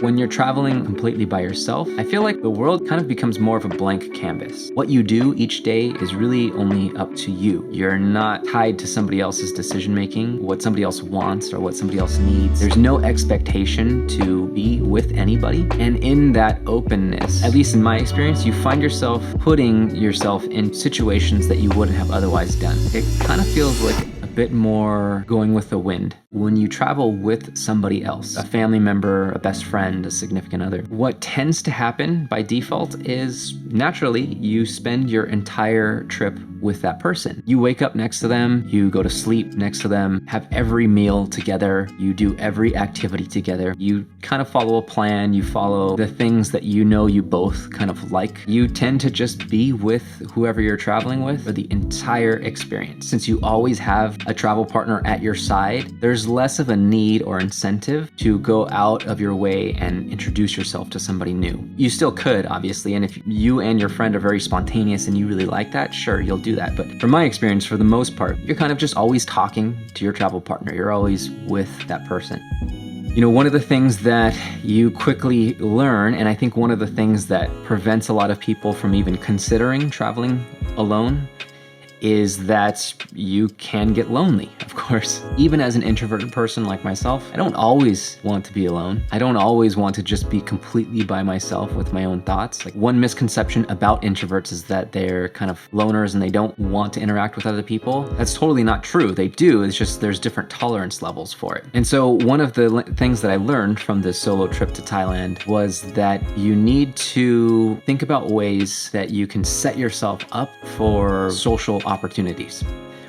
When you're traveling completely by yourself, I feel like the world kind of becomes more of a blank canvas. What you do each day is really only up to you. You're not tied to somebody else's decision making, what somebody else wants or what somebody else needs. There's no expectation to be with anybody. And in that openness, at least in my experience, you find yourself putting yourself in situations that you wouldn't have otherwise done. It kind of feels like a bit more going with the wind. When you travel with somebody else, a family member, a best friend, a significant other, what tends to happen by default is naturally you spend your entire trip with that person. You wake up next to them, you go to sleep next to them, have every meal together, you do every activity together. You kind of follow a plan, you follow the things that you know you both kind of like. You tend to just be with whoever you're traveling with for the entire experience. Since you always have a travel partner at your side, there's less of a need or incentive to go out of your way and introduce yourself to somebody new. You still could, obviously, and if you and your friend are very spontaneous and you really like that, sure, you'll do that. But from my experience, for the most part, you're kind of just always talking to your travel partner. You're always with that person. You know, one of the things that you quickly learn, and I think one of the things that prevents a lot of people from even considering traveling alone, is that you can get lonely, of course. Even as an introverted person like myself, I don't always want to be alone. I don't always want to just be completely by myself with my own thoughts. Like, one misconception about introverts is that they're kind of loners and they don't want to interact with other people. That's totally not true. They do, it's just there's different tolerance levels for it. And so one of the things that I learned from this solo trip to Thailand was that you need to think about ways that you can set yourself up for social opportunities.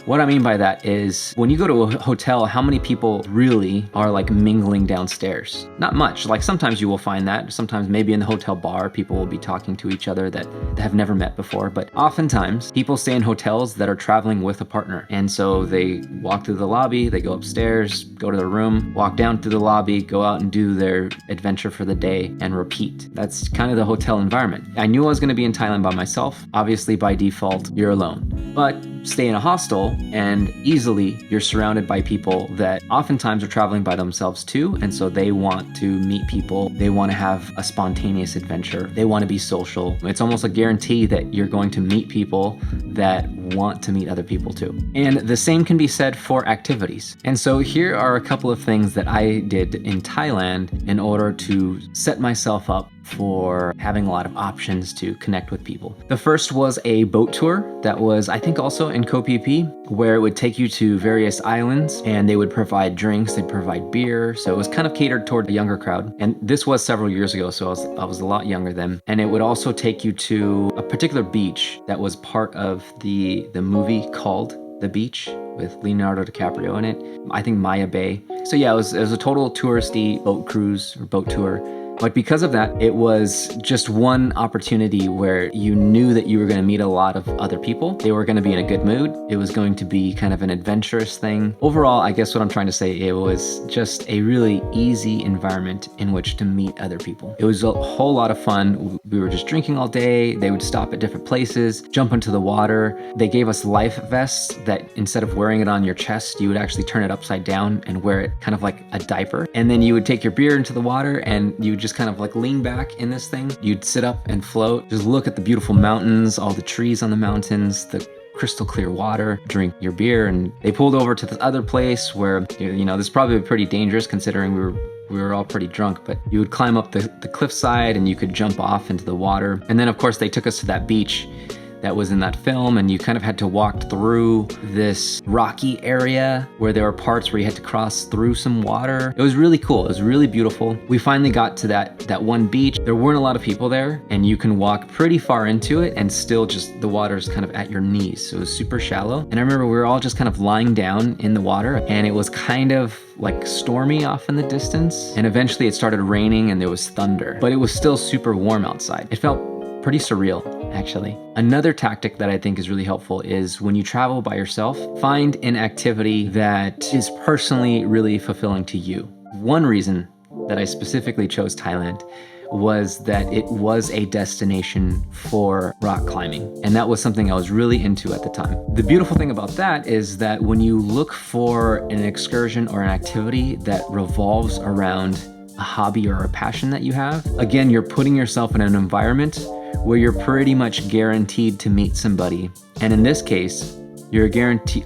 What I mean by that is when you go to a hotel, how many people really are like mingling downstairs? Not much. Like sometimes you will find that. Sometimes maybe in the hotel bar, people will be talking to each other that have never met before. But oftentimes people stay in hotels that are traveling with a partner. And so they walk through the lobby, they go upstairs, go to their room, walk down through the lobby, go out and do their adventure for the day and repeat. That's kind of the hotel environment. I knew I was going to be in Thailand by myself. Obviously, by default, you're alone. But stay in a hostel and easily you're surrounded by people that oftentimes are traveling by themselves too. And so they want to meet people. They want to have a spontaneous adventure. They want to be social. It's almost a guarantee that you're going to meet people that want to meet other people too. And the same can be said for activities. And so here are a couple of things that I did in Thailand in order to set myself up for having a lot of options to connect with people. The first was a boat tour that was, I think, also in Koh Phi Phi, where it would take you to various islands and they would provide drinks, they'd provide beer. So it was kind of catered toward a younger crowd. And this was several years ago, so I was a lot younger then. And it would also take you to a particular beach that was part of the movie called The Beach with Leonardo DiCaprio in it. I think Maya Bay. So yeah, it was a total touristy boat cruise or boat tour. But because of that, it was just one opportunity where you knew that you were going to meet a lot of other people. They were going to be in a good mood. It was going to be kind of an adventurous thing. Overall, I guess what I'm trying to say, it was just a really easy environment in which to meet other people. It was a whole lot of fun. We were just drinking all day. They would stop at different places, jump into the water. They gave us life vests that instead of wearing it on your chest, you would actually turn it upside down and wear it kind of like a diaper. And then you would take your beer into the water and you would just kind of like lean back in this thing. You'd sit up and float, just look at the beautiful mountains, all the trees on the mountains, the crystal clear water, drink your beer. And they pulled over to this other place where, you know, this is probably pretty dangerous considering we were all pretty drunk, but you would climb up the cliffside and you could jump off into the water. And then of course they took us to that beach that was in that film, and you kind of had to walk through this rocky area where there were parts where you had to cross through some water. It was really cool. It was really beautiful. We finally got to that one beach. There weren't a lot of people there, and you can walk pretty far into it and still just the water's kind of at your knees. So it was super shallow. And I remember we were all just kind of lying down in the water, and it was kind of like stormy off in the distance. And eventually it started raining and there was thunder, but it was still super warm outside. It felt pretty surreal, actually. Another tactic that I think is really helpful is when you travel by yourself, find an activity that is personally really fulfilling to you. One reason that I specifically chose Thailand was that it was a destination for rock climbing. And that was something I was really into at the time. The beautiful thing about that is that when you look for an excursion or an activity that revolves around a hobby or a passion that you have, again, you're putting yourself in an environment where you're pretty much guaranteed to meet somebody. And in this case, you're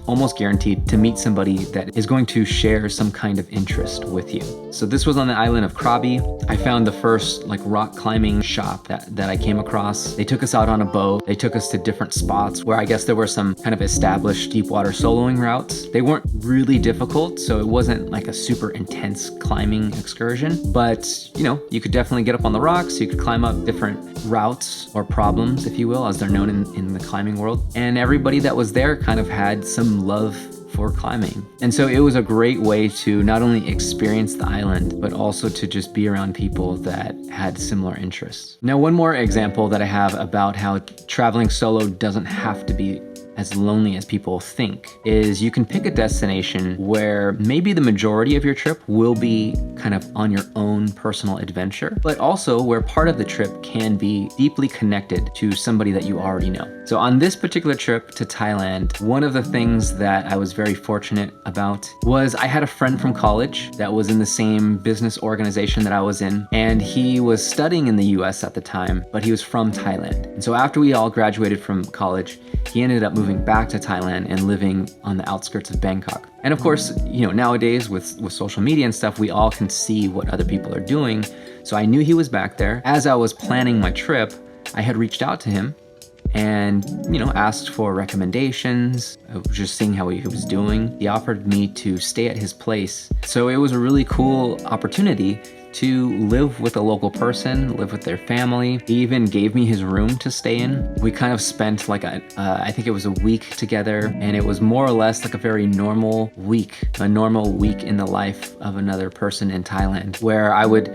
almost guaranteed to meet somebody that is going to share some kind of interest with you. So this was on the island of Krabi. I found the first rock climbing shop that I came across. They took us out on a boat. They took us to different spots where I guess there were some kind of established deep water soloing routes. They weren't really difficult, so it wasn't like a super intense climbing excursion, but you could definitely get up on the rocks. You could climb up different routes or problems, if you will, as they're known in the climbing world. And everybody that was there kind of had some love for climbing. And so it was a great way to not only experience the island, but also to just be around people that had similar interests. Now, one more example that I have about how traveling solo doesn't have to be as lonely as people think is you can pick a destination where maybe the majority of your trip will be kind of on your own personal adventure, but also where part of the trip can be deeply connected to somebody that you already know. So on this particular trip to Thailand, one of the things that I was very fortunate about was I had a friend from college that was in the same business organization that I was in, and he was studying in the US at the time, but he was from Thailand. And so after we all graduated from college, he ended up moving back to Thailand and living on the outskirts of Bangkok. And of course, nowadays with social media and stuff, we all can see what other people are doing. So I knew he was back there. As I was planning my trip, I had reached out to him and, asked for recommendations, just seeing how he was doing. He offered me to stay at his place. So it was a really cool opportunity to live with a local person, live with their family. He even gave me his room to stay in. We kind of spent I think it was a week together, and it was more or less like a very normal week in the life of another person in Thailand, where I would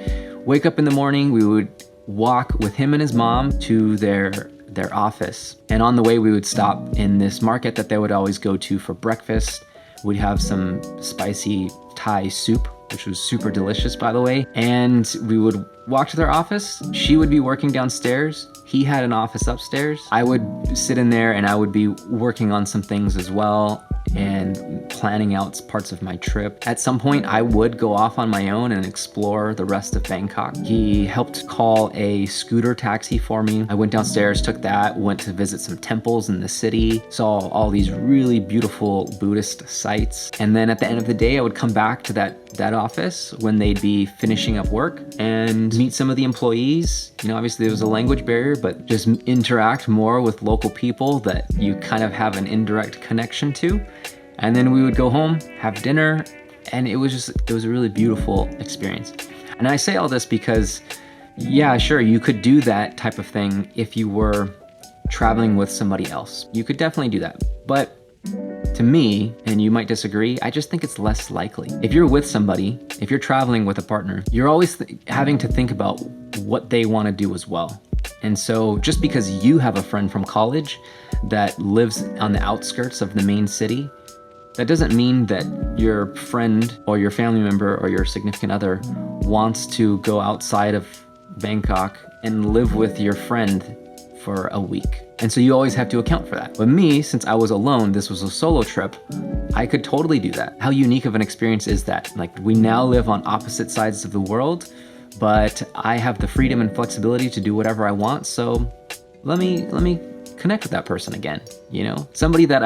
wake up in the morning, we would walk with him and his mom to their office. And on the way, we would stop in this market that they would always go to for breakfast. We'd have some spicy Thai soup, which was super delicious, by the way. And we would walk to their office. She would be working downstairs. He had an office upstairs. I would sit in there and I would be working on some things as well and planning out parts of my trip. At some point, I would go off on my own and explore the rest of Bangkok. He helped call a scooter taxi for me. I went downstairs, took that, went to visit some temples in the city, saw all these really beautiful Buddhist sites. And then at the end of the day, I would come back to that office when they'd be finishing up work and meet some of the employees. Obviously there was a language barrier, but just interact more with local people that you kind of have an indirect connection to. And then we would go home, have dinner, and it was a really beautiful experience. And I say all this because, yeah, sure, you could do that type of thing if you were traveling with somebody else. You could definitely do that. But to me, and you might disagree, I just think it's less likely. If you're with somebody, if you're traveling with a partner, you're always having to think about what they want to do as well. And so just because you have a friend from college that lives on the outskirts of the main city, that doesn't mean that your friend or your family member or your significant other wants to go outside of Bangkok and live with your friend for a week. And so you always have to account for that. But me, since I was alone, this was a solo trip, I could totally do that. How unique of an experience is that? We now live on opposite sides of the world, but I have the freedom and flexibility to do whatever I want. So let me connect with that person again, somebody that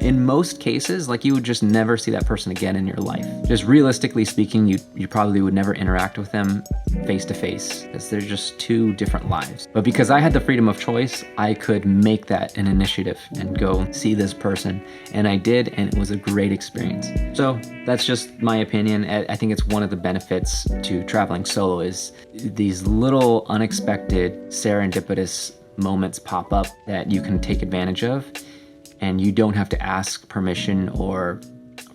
in most cases, you would just never see that person again in your life. Just realistically speaking, you probably would never interact with them face to face because they're just two different lives. But because I had the freedom of choice, I could make that an initiative and go see this person. And I did, and it was a great experience. So that's just my opinion. I think it's one of the benefits to traveling solo is these little unexpected serendipitous moments pop up that you can take advantage of, and you don't have to ask permission or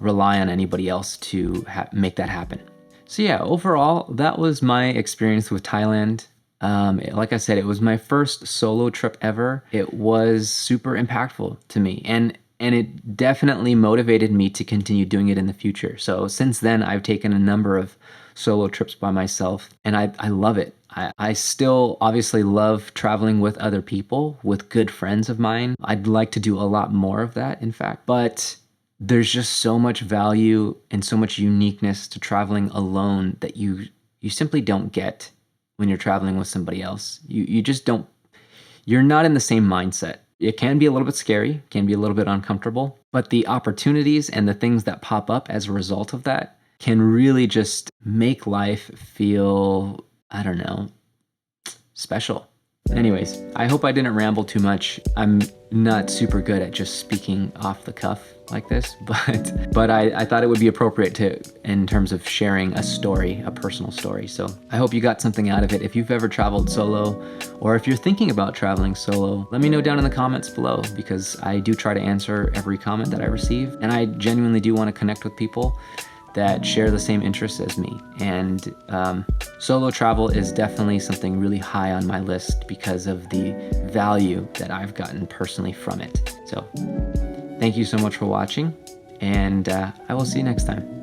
rely on anybody else to make that happen. So yeah, overall, that was my experience with Thailand. Like I said, it was my first solo trip ever. It was super impactful to me, and it definitely motivated me to continue doing it in the future. So since then, I've taken a number of solo trips by myself, and I love it. I still obviously love traveling with other people, with good friends of mine. I'd like to do a lot more of that, in fact. But there's just so much value and so much uniqueness to traveling alone that you you simply don't get when you're traveling with somebody else. You just don't, you're not in the same mindset. It can be a little bit scary, can be a little bit uncomfortable, but the opportunities and the things that pop up as a result of that can really just make life feel, I don't know, special. Anyways, I hope I didn't ramble too much. I'm not super good at just speaking off the cuff like this, but I thought it would be appropriate to, in terms of sharing a story, a personal story. So I hope you got something out of it. If you've ever traveled solo, or if you're thinking about traveling solo, let me know down in the comments below, because I do try to answer every comment that I receive. And I genuinely do want to connect with people that share the same interests as me. And solo travel is definitely something really high on my list because of the value that I've gotten personally from it. So thank you so much for watching, and I will see you next time.